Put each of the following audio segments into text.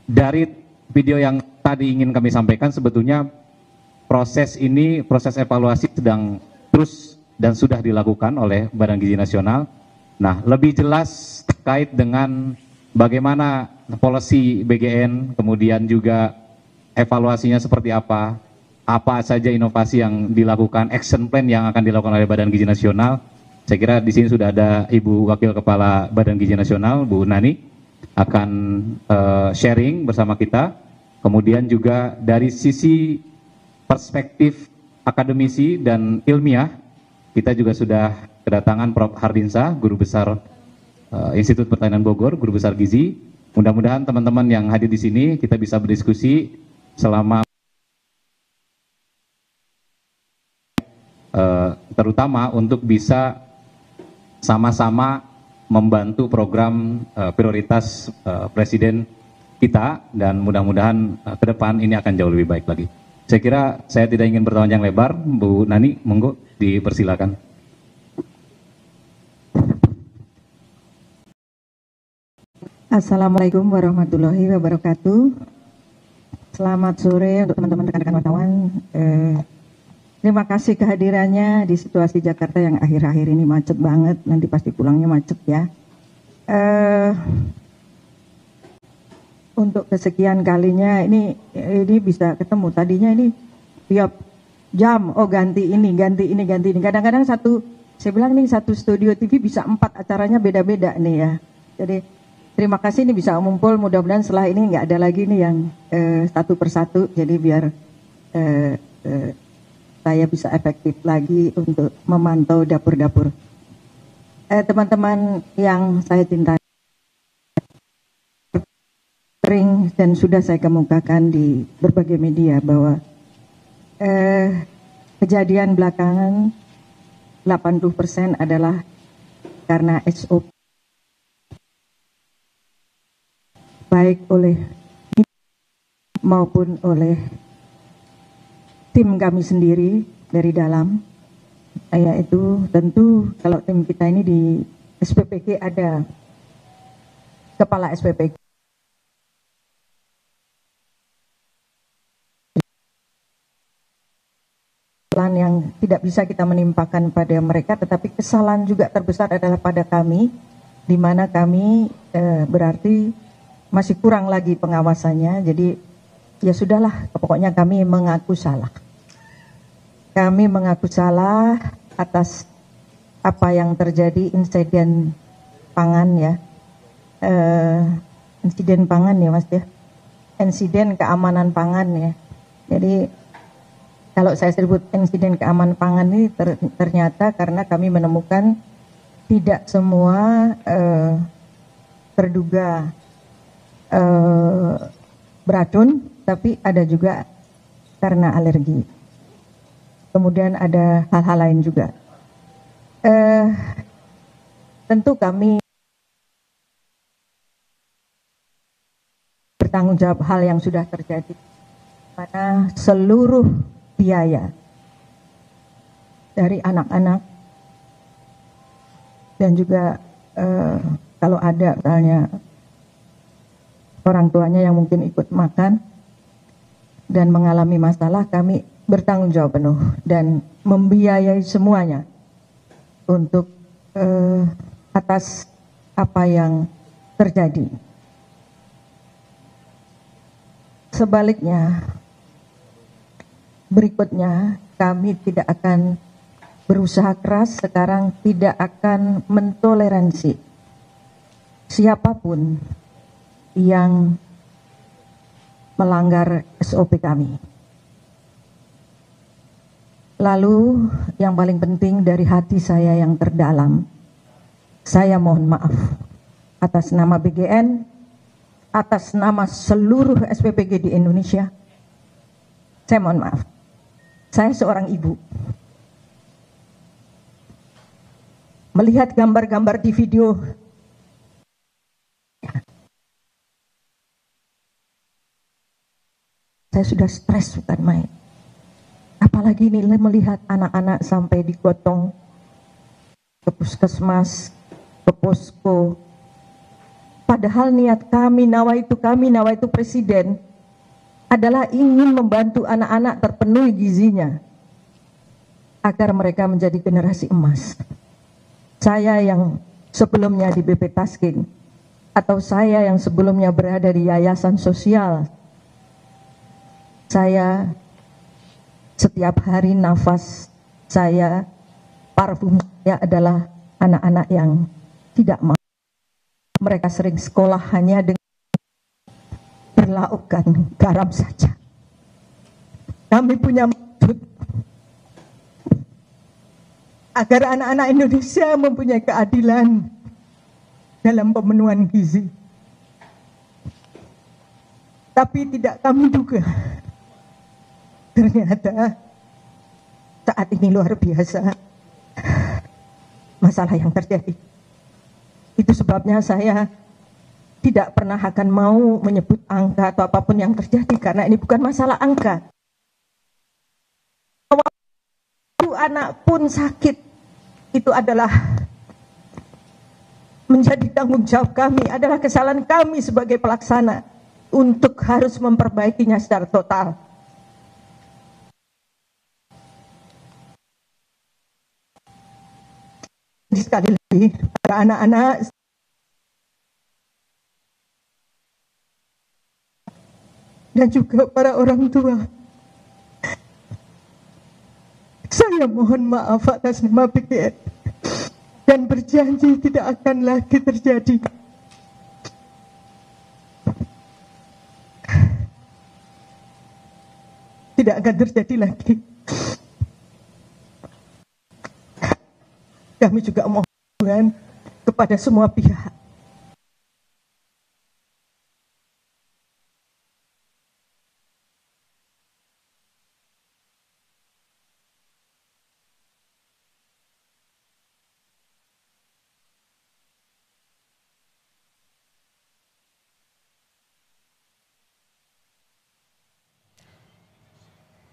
Dari video yang tadi ingin kami sampaikan, sebetulnya proses evaluasi sedang terus dan sudah dilakukan oleh Badan Gizi Nasional. Nah, lebih jelas terkait dengan bagaimana policy BGN, kemudian juga evaluasinya seperti apa saja inovasi yang dilakukan, action plan yang akan dilakukan oleh Badan Gizi Nasional. Saya kira di sini sudah ada Ibu Wakil Kepala Badan Gizi Nasional, Bu Nani, akan sharing bersama kita. Kemudian juga dari sisi perspektif akademisi dan ilmiah, kita juga sudah kedatangan Prof. Hardinsa, Guru Besar Institut Pertanian Bogor, Guru Besar Gizi. Mudah-mudahan teman-teman yang hadir di sini kita bisa berdiskusi selama terutama untuk bisa sama-sama membantu program prioritas Presiden kita, dan mudah-mudahan ke depan ini akan jauh lebih baik lagi. Saya kira saya tidak ingin berpanjang lebar. Bu Nani, monggo dipersilakan. Assalamualaikum warahmatullahi wabarakatuh. Selamat sore untuk teman-teman rekan-rekan wartawan. Terima kasih kehadirannya di situasi Jakarta yang akhir-akhir ini macet banget. Nanti pasti pulangnya macet ya. Untuk kesekian kalinya ini bisa ketemu. Tadinya ini tiap jam, oh ganti ini. Kadang-kadang saya bilang nih satu studio TV bisa 4 acaranya beda-beda nih ya. Jadi terima kasih ini bisa ngumpul. Mudah-mudahan setelah ini nggak ada lagi nih yang satu persatu. Jadi biar saya bisa efektif lagi untuk memantau dapur-dapur. Teman-teman yang saya cintai, sering dan sudah saya kemukakan di berbagai media bahwa kejadian belakangan 80% adalah karena SOP, baik oleh maupun oleh tim kami sendiri dari dalam. Yaitu tentu kalau tim kita ini di SPPG ada kepala SPPG yang tidak bisa kita menimpakan pada mereka, tetapi kesalahan juga terbesar adalah pada kami, di mana kami berarti masih kurang lagi pengawasannya. Jadi ya sudahlah, pokoknya kami mengaku salah. Kami mengaku salah atas apa yang terjadi, insiden pangan ya, insiden pangan ya Mas ya, insiden keamanan pangan ya. Jadi kalau saya sebut insiden keamanan pangan ini ternyata karena kami menemukan tidak semua terduga beracun, tapi ada juga karena alergi. Kemudian ada hal-hal lain juga. Tentu kami bertanggung jawab hal yang sudah terjadi, karena seluruh biaya dari anak-anak dan juga kalau ada misalnya orang tuanya yang mungkin ikut makan dan mengalami masalah, kami bertanggung jawab penuh dan membiayai semuanya untuk atas apa yang terjadi. Sebaliknya, berikutnya kami tidak akan berusaha keras, sekarang tidak akan mentoleransi siapapun yang melanggar SOP kami. Lalu yang paling penting dari hati saya yang terdalam, saya mohon maaf atas nama BGN, atas nama seluruh SPPG di Indonesia. Saya mohon maaf. Saya seorang ibu. Melihat gambar-gambar di video, saya sudah stres bukan main. Apalagi nih melihat anak-anak sampai digotong ke puskesmas, ke posko, Padahal niat kami, nawaitu presiden adalah ingin membantu anak-anak terpenuhi gizinya agar mereka menjadi generasi emas. Saya yang sebelumnya di BP Taskin atau saya yang sebelumnya berada di yayasan sosial, saya setiap hari nafas saya, parfum saya adalah anak-anak yang tidak mampu. Mereka sering sekolah hanya dengan berlaukkan garam saja. Kami punya maksud agar anak-anak Indonesia mempunyai keadilan dalam pemenuhan gizi. Tapi tidak kami duga, ternyata saat ini luar biasa masalah yang terjadi. Itu sebabnya saya tidak pernah akan mau menyebut angka atau apapun yang terjadi, karena ini bukan masalah angka. Waktu anak pun sakit, itu adalah menjadi tanggung jawab kami, adalah kesalahan kami sebagai pelaksana untuk harus memperbaikinya secara total. Sekali lagi, para anak-anak dan juga para orang tua, saya mohon maaf atas nama PGN dan berjanji tidak akan lagi terjadi. Tidak akan terjadi lagi. Kami juga mohon kepada semua pihak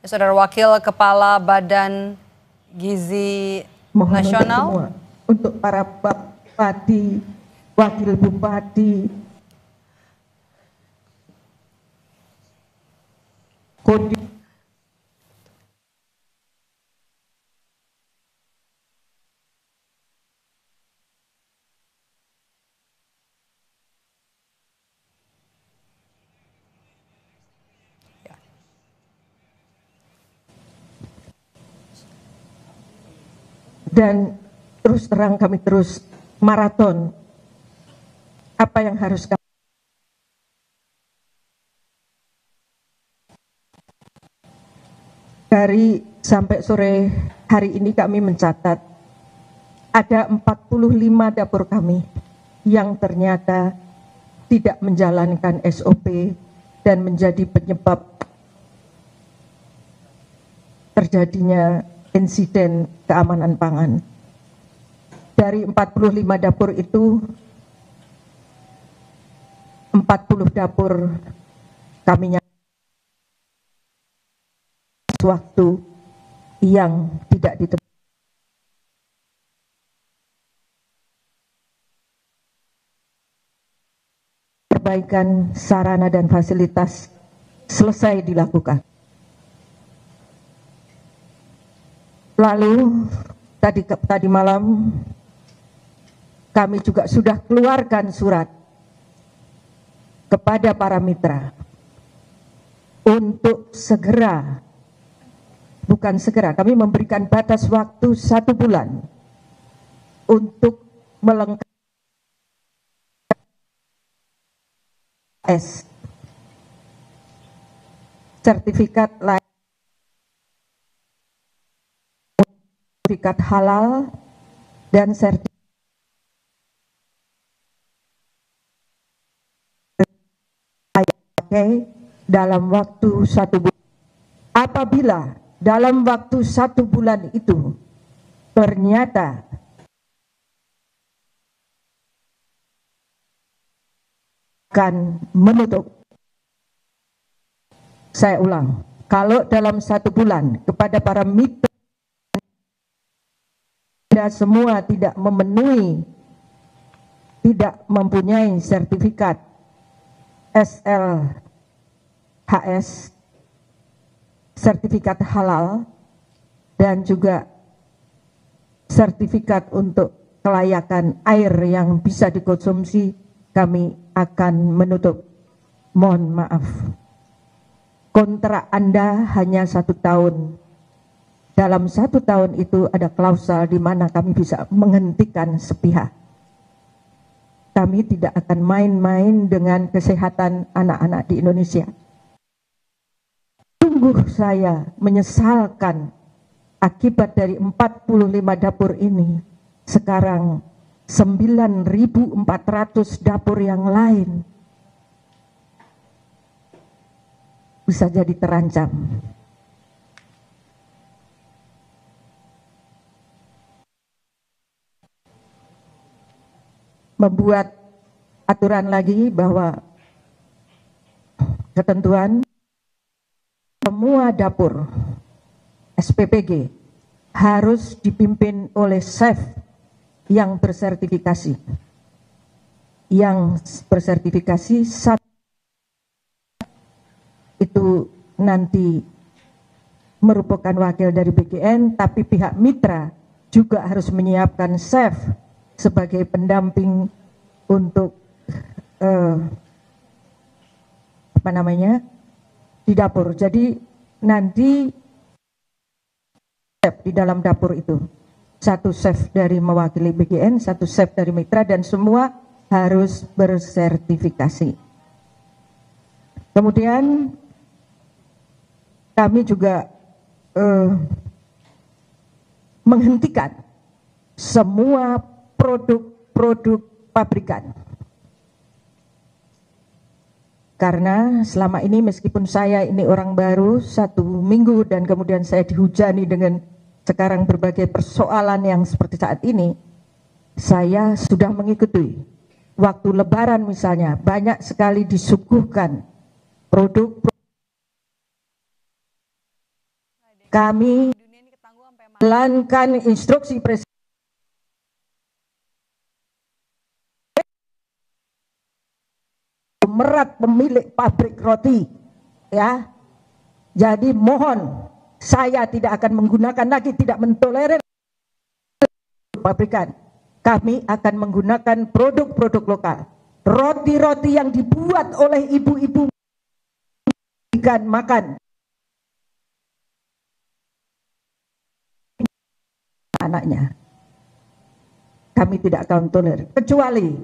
Saudara Wakil Kepala Badan Gizi Nasional. Untuk para bupati, wakil bupati, kodim, dan terus terang kami terus maraton apa yang harus kami dari sampai sore hari ini. Kami mencatat ada 45 dapur kami yang ternyata tidak menjalankan SOP dan menjadi penyebab terjadinya insiden keamanan pangan. Dari 45 dapur itu, 40 dapur kami waktu yang tidak ditentukan. Perbaikan sarana dan fasilitas selesai dilakukan. Lalu tadi malam kami juga sudah keluarkan surat kepada para mitra untuk segera, bukan segera, kami memberikan batas waktu 1 bulan untuk melengkapi sertifikat halal dan sertifikat dalam waktu 1 bulan. Apabila dalam waktu 1 bulan itu ternyata akan menutup, saya ulang, kalau dalam 1 bulan kepada para mitra semua tidak memenuhi tidak mempunyai sertifikat SLHS, sertifikat halal, dan juga sertifikat untuk kelayakan air yang bisa dikonsumsi, kami akan menutup. Mohon maaf. Kontrak Anda hanya 1 tahun. Dalam 1 tahun itu ada klausal di mana kami bisa menghentikan sepihak. Kami tidak akan main-main dengan kesehatan anak-anak di Indonesia. Sungguh saya menyesalkan akibat dari 45 dapur ini, sekarang 9.400 dapur yang lain bisa jadi terancam. Membuat aturan lagi bahwa ketentuan semua dapur SPPG harus dipimpin oleh chef yang bersertifikasi. Yang bersertifikasi itu nanti merupakan wakil dari BGN, tapi pihak mitra juga harus menyiapkan chef sebagai pendamping untuk di dapur. Jadi nanti chef di dalam dapur itu, 1 chef dari mewakili BGN, 1 chef dari mitra, dan semua harus bersertifikasi. Kemudian kami juga menghentikan semua produk-produk pabrikan. Karena selama ini meskipun saya ini orang baru 1 minggu dan kemudian saya dihujani dengan sekarang berbagai persoalan yang seperti saat ini, saya sudah mengikuti. Waktu Lebaran misalnya banyak sekali disuguhkan produk. Kami jalankan instruksi Presiden merat pemilik pabrik roti, ya. Jadi mohon, saya tidak akan menggunakan lagi, tidak mentolerir pabrikan. Kami akan menggunakan produk-produk lokal. Roti-roti yang dibuat oleh ibu-ibu makan anaknya. Kami tidak akan tolerir, kecuali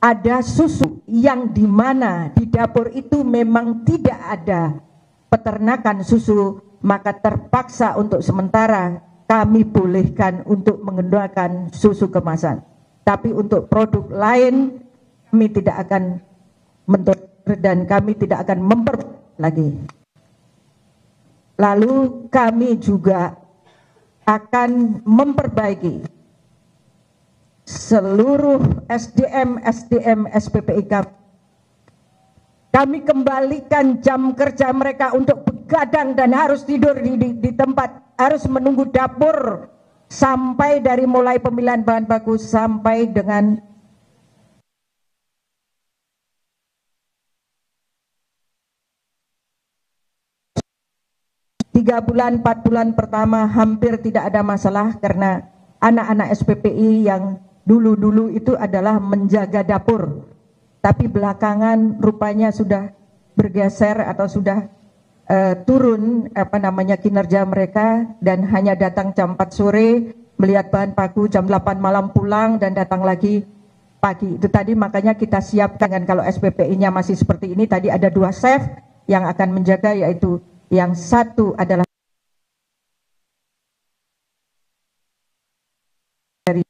ada susu yang dimana di dapur itu memang tidak ada peternakan susu, maka terpaksa untuk sementara kami bolehkan untuk menggunakan susu kemasan. Tapi untuk produk lain kami tidak akan mentolerir dan kami tidak akan lagi. Lalu kami juga akan memperbaiki seluruh SDM SPPI kami. Kami kembalikan jam kerja mereka untuk begadang dan harus tidur di tempat, harus menunggu dapur sampai dari mulai pemilihan bahan baku sampai dengan tiga bulan, 4 bulan pertama hampir tidak ada masalah karena anak-anak SPPI yang dulu-dulu itu adalah menjaga dapur. Tapi belakangan rupanya sudah bergeser atau sudah turun kinerja mereka dan hanya datang jam 4 sore, melihat bahan baku jam 8 malam pulang dan datang lagi pagi. Itu tadi makanya kita siapkan kalau SPPI-nya masih seperti ini, tadi ada 2 chef yang akan menjaga, yaitu yang satu adalah dari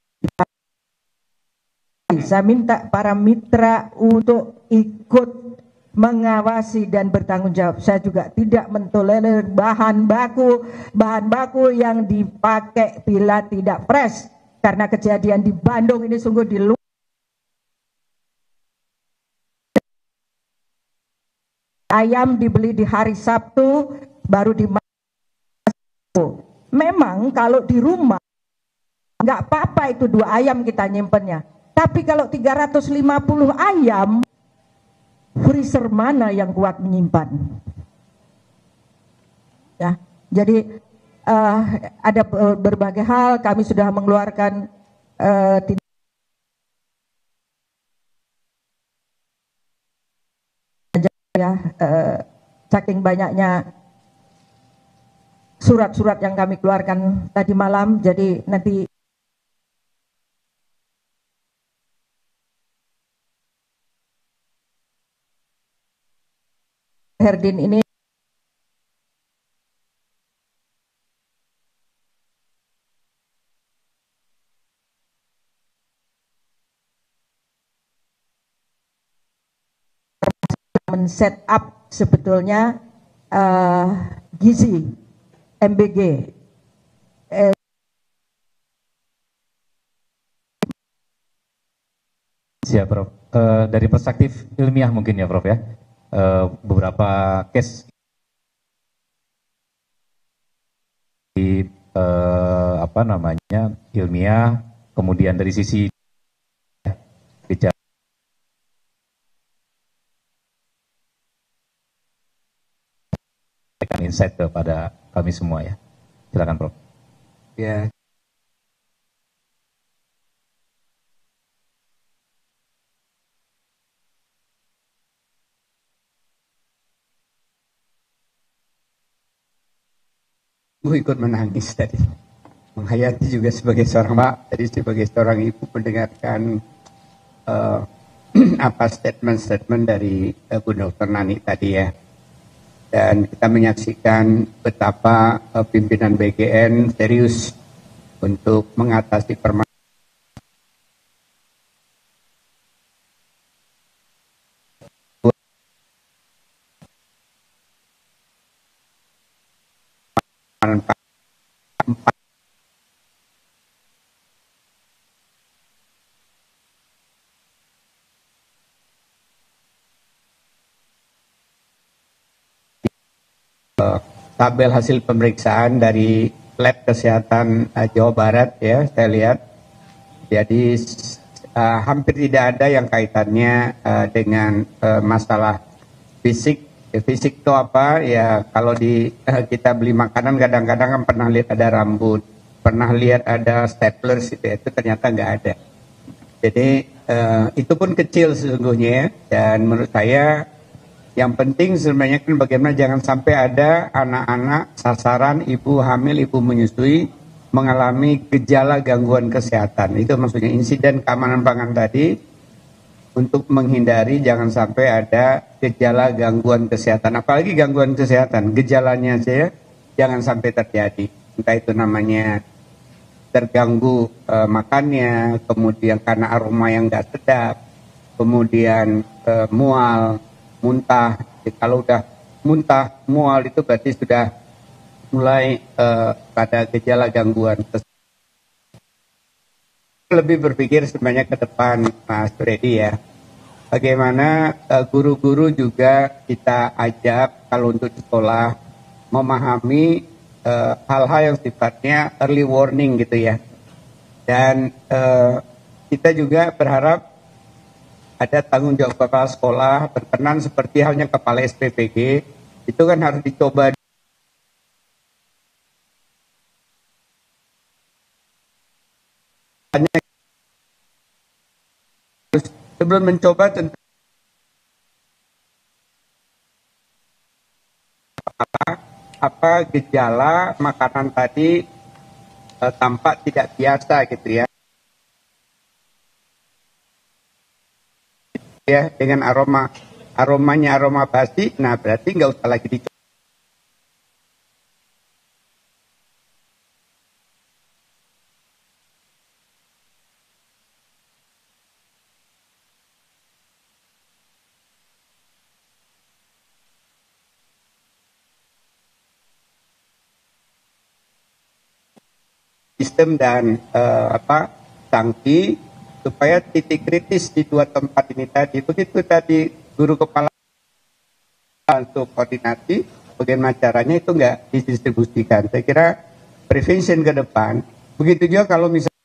saya minta para mitra untuk ikut mengawasi dan bertanggung jawab. Saya juga tidak mentolerir bahan baku yang dipakai bila tidak fresh, karena kejadian di Bandung ini sungguh di luar. Ayam dibeli di hari Sabtu, baru dimasak. Memang kalau di rumah nggak apa-apa itu 2 ayam kita nyimpennya. Tapi kalau 350 ayam, freezer mana yang kuat menyimpan? Ya, jadi ada berbagai hal. Kami sudah mengeluarkan saking banyaknya surat-surat yang kami keluarkan tadi malam. Jadi nanti Herdin ini men-set up sebetulnya gizi MBG. Siap, Prof. Dari perspektif ilmiah mungkin ya, Prof ya. Beberapa case di apa namanya ilmiah, kemudian dari sisi bicara insight kepada kami semua ya. Silakan, Prof. Ya. Ibu ikut menangis tadi. Menghayati juga sebagai seorang mak, tadi sebagai seorang ibu mendengarkan apa statement-statement dari Bu Dr. Nani tadi ya. Dan kita menyaksikan betapa pimpinan BGN serius untuk mengatasi permasalahan tabel hasil pemeriksaan dari lab kesehatan Jawa Barat ya, saya lihat. Jadi hampir tidak ada yang kaitannya dengan masalah fisik. Fisik itu apa? Ya kalau di kita beli makanan kadang-kadang kan pernah lihat ada rambut, pernah lihat ada stapler itu ternyata nggak ada. Jadi itu pun kecil sesungguhnya, dan menurut saya yang penting sebenarnya kan bagaimana jangan sampai ada anak-anak sasaran ibu hamil, ibu menyusui mengalami gejala gangguan kesehatan. Itu maksudnya insiden keamanan pangan tadi, untuk menghindari jangan sampai ada gejala gangguan kesehatan. Apalagi gangguan kesehatan, gejalanya saja jangan sampai terjadi. Entah itu namanya terganggu makannya, kemudian karena aroma yang nggak sedap, kemudian mual, muntah. Kalau udah muntah, mual itu berarti sudah mulai pada gejala gangguan. Lebih berpikir sebenarnya ke depan, Mas Freddy ya. Bagaimana guru-guru juga kita ajak kalau untuk sekolah memahami hal-hal yang sifatnya early warning gitu ya. Dan kita juga berharap ada tanggung jawab kepala sekolah berkenan seperti halnya kepala SPPG, itu kan harus dicoba sebelum mencoba tentang apa gejala makanan tadi tampak tidak biasa gitu ya. Ya, dengan aromanya aroma basi, nah berarti nggak usah lagi dicoba. Sistem dan sanksi supaya titik kritis di dua tempat ini tadi, begitu tadi guru kepala untuk koordinasi bagaimana caranya itu nggak didistribusikan. Saya kira prevention ke depan, begitu juga kalau misalnya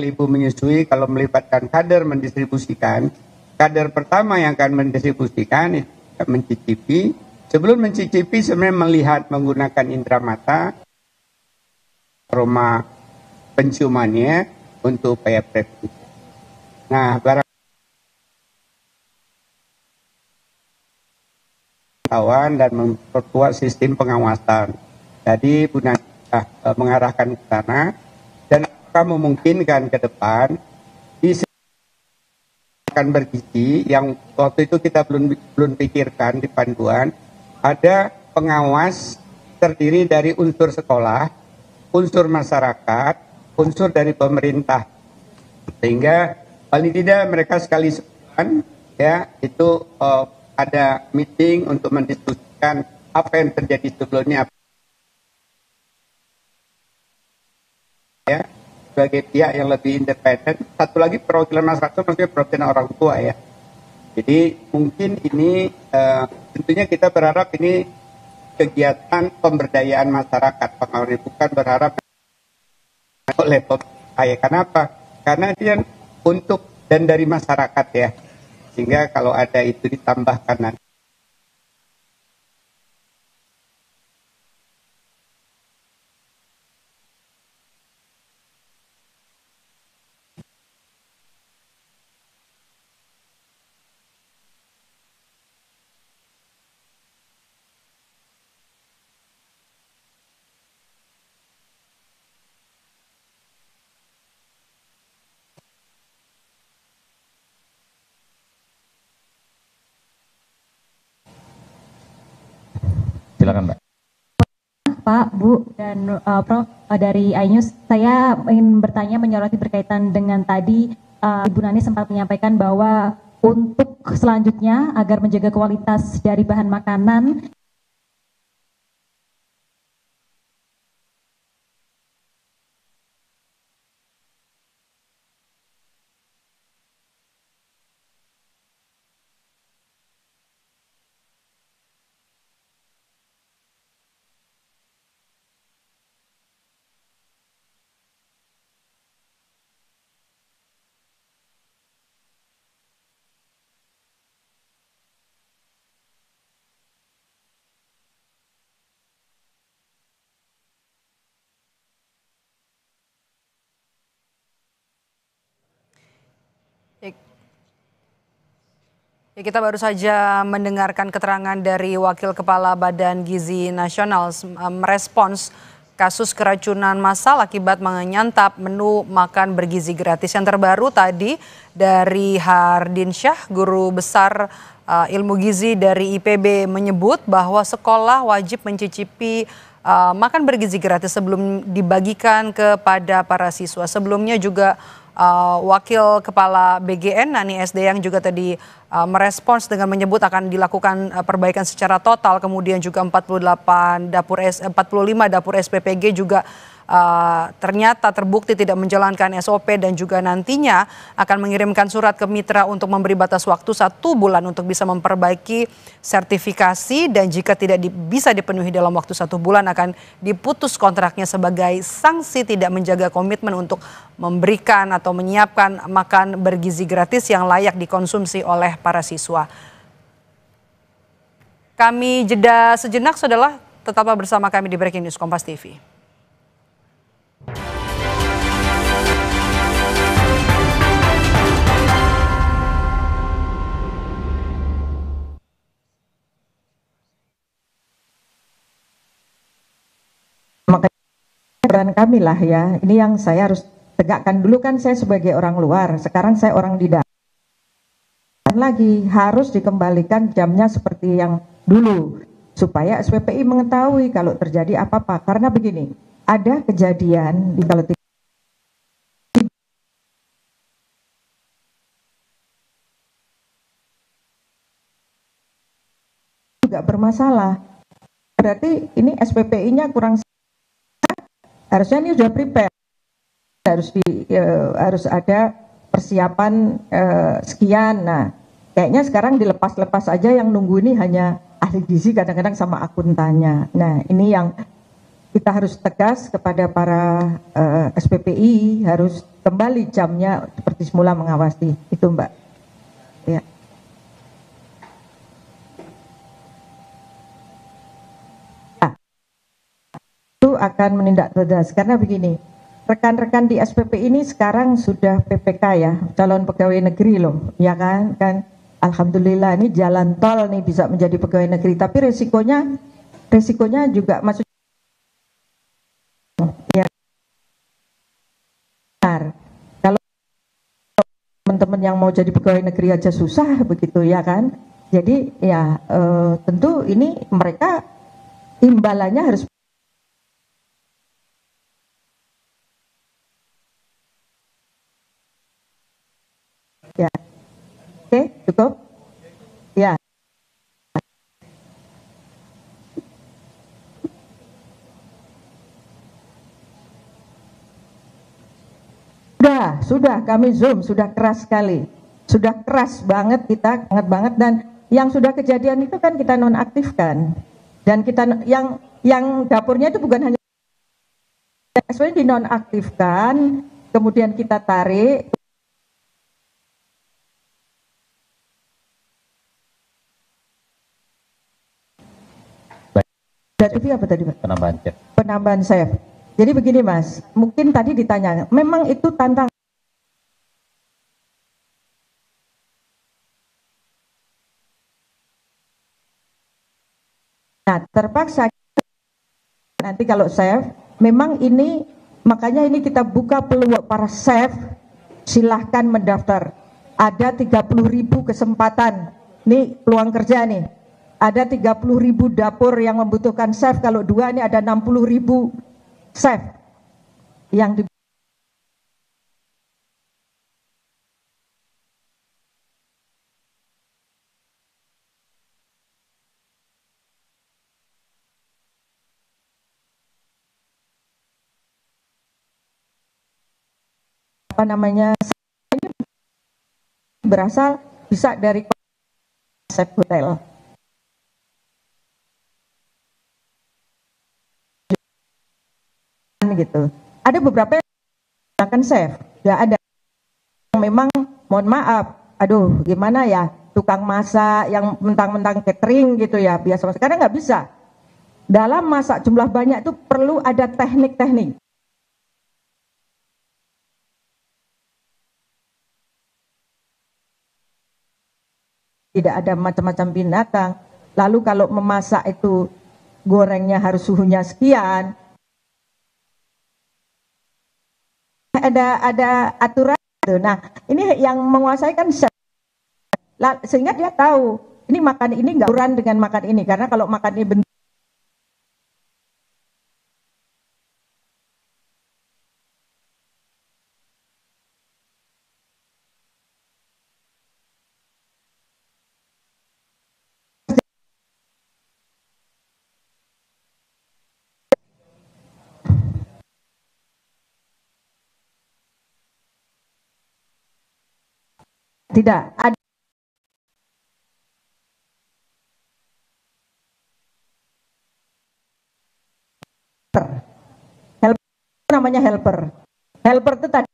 ibu menyusui, kalau melibatkan kader mendistribusikan, kader pertama yang akan mendistribusikan itu mencicipi. Sebelum mencicipi sebenarnya melihat menggunakan indera mata, aroma penciumannya untuk upaya preventif. Nah, barang pengetahuan dan memperkuat sistem pengawasan. Jadi Bu Nani mengarahkan ke sana, dan akan memungkinkan ke depan akan bergizi yang waktu itu kita belum pikirkan di panduan, ada pengawas terdiri dari unsur sekolah, unsur masyarakat, unsur dari pemerintah, sehingga paling tidak mereka sekali sebulan ya itu ada meeting untuk mendiskusikan apa yang terjadi sebelumnya ya, sebagai pihak yang lebih independen. Satu lagi perwakilan masyarakat maksudnya perwakilan orang tua ya. Jadi mungkin ini tentunya kita berharap ini kegiatan pemberdayaan masyarakat, pengawasan, bukan berharap oleh pemerintah. Kenapa? Karena dia untuk dan dari masyarakat ya, sehingga kalau ada itu ditambahkan nanti. Silakan Mbak. Pak, Bu, dan Prof dari iNews, saya ingin bertanya menyoroti berkaitan dengan tadi Ibu Nani sempat menyampaikan bahwa untuk selanjutnya agar menjaga kualitas dari bahan makanan, Ya, kita baru saja mendengarkan keterangan dari Wakil Kepala Badan Gizi Nasional merespons kasus keracunan massal akibat menyantap menu makan bergizi gratis. Yang terbaru tadi dari Hardinsyah, Guru Besar Ilmu Gizi dari IPB, menyebut bahwa sekolah wajib mencicipi makan bergizi gratis sebelum dibagikan kepada para siswa. Sebelumnya juga Wakil Kepala BGN Nani SD yang juga tadi merespons dengan menyebut akan dilakukan perbaikan secara total, kemudian juga 45 dapur SPPG juga ternyata terbukti tidak menjalankan SOP dan juga nantinya akan mengirimkan surat ke mitra untuk memberi batas waktu 1 bulan untuk bisa memperbaiki sertifikasi, dan jika tidak bisa dipenuhi dalam waktu 1 bulan akan diputus kontraknya sebagai sanksi tidak menjaga komitmen untuk memberikan atau menyiapkan makan bergizi gratis yang layak dikonsumsi oleh para siswa. Kami jeda sejenak, saudara, tetaplah bersama kami di Breaking News Kompas TV. Peran kami lah ya, ini yang saya harus tegakkan. Dulu kan saya sebagai orang luar, sekarang saya orang di dalam. Dan lagi harus dikembalikan jamnya seperti yang dulu, supaya SPPI mengetahui kalau terjadi apa-apa. Karena begini, ada kejadian di kalau juga bermasalah. Berarti ini SPPI-nya kurang. Harusnya ini sudah prepare, harus ada persiapan sekian. Nah, kayaknya sekarang dilepas-lepas aja, yang nunggu ini hanya ahli gizi kadang-kadang sama akuntannya. Nah, ini yang kita harus tegas kepada para SPPI, harus kembali jamnya seperti semula mengawasi. Itu Mbak. Ya. Itu akan menindak tegas karena begini, rekan-rekan di SPP ini sekarang sudah PPK ya, calon pegawai negeri loh, ya kan? Alhamdulillah ini jalan tol nih bisa menjadi pegawai negeri, tapi resikonya juga maksudnya ya, kalau teman-teman yang mau jadi pegawai negeri aja susah begitu ya kan? Jadi ya tentu ini mereka imbalannya harus ya. Oke, cukup? Ya. Sudah kami Zoom, sudah keras sekali. Sudah keras banget kita, sangat banget, dan yang sudah kejadian itu kan kita nonaktifkan. Dan kita yang dapurnya itu bukan hanya sebenarnya dinonaktifkan, kemudian kita tarik. TV apa tadi Pak? Penambahan chef. Jadi begini Mas, mungkin tadi ditanya, memang itu tantangan. Nah terpaksa nanti kalau chef, memang ini makanya ini kita buka peluang para chef, silahkan mendaftar. Ada 30.000 kesempatan, nih peluang kerja nih. Ada 30.000 dapur yang membutuhkan chef, kalau 2 ini ada 60.000 chef yang di apa namanya berasal bisa dari chef hotel. Gitu. Ada beberapa yang menggunakan chef, ya ada yang memang mohon maaf, aduh gimana ya, tukang masak yang mentang-mentang catering gitu ya, biasa karena nggak bisa. Dalam masak jumlah banyak itu perlu ada teknik-teknik. Tidak ada macam-macam binatang. Lalu kalau memasak itu gorengnya harus suhunya sekian. Ada aturan gitu. Nah ini yang menguasai kan sehingga dia tahu ini makan ini nggak ukuran dengan makan ini, karena kalau makan ini bentuk tidak ada. Helper namanya helper. Helper itu tadi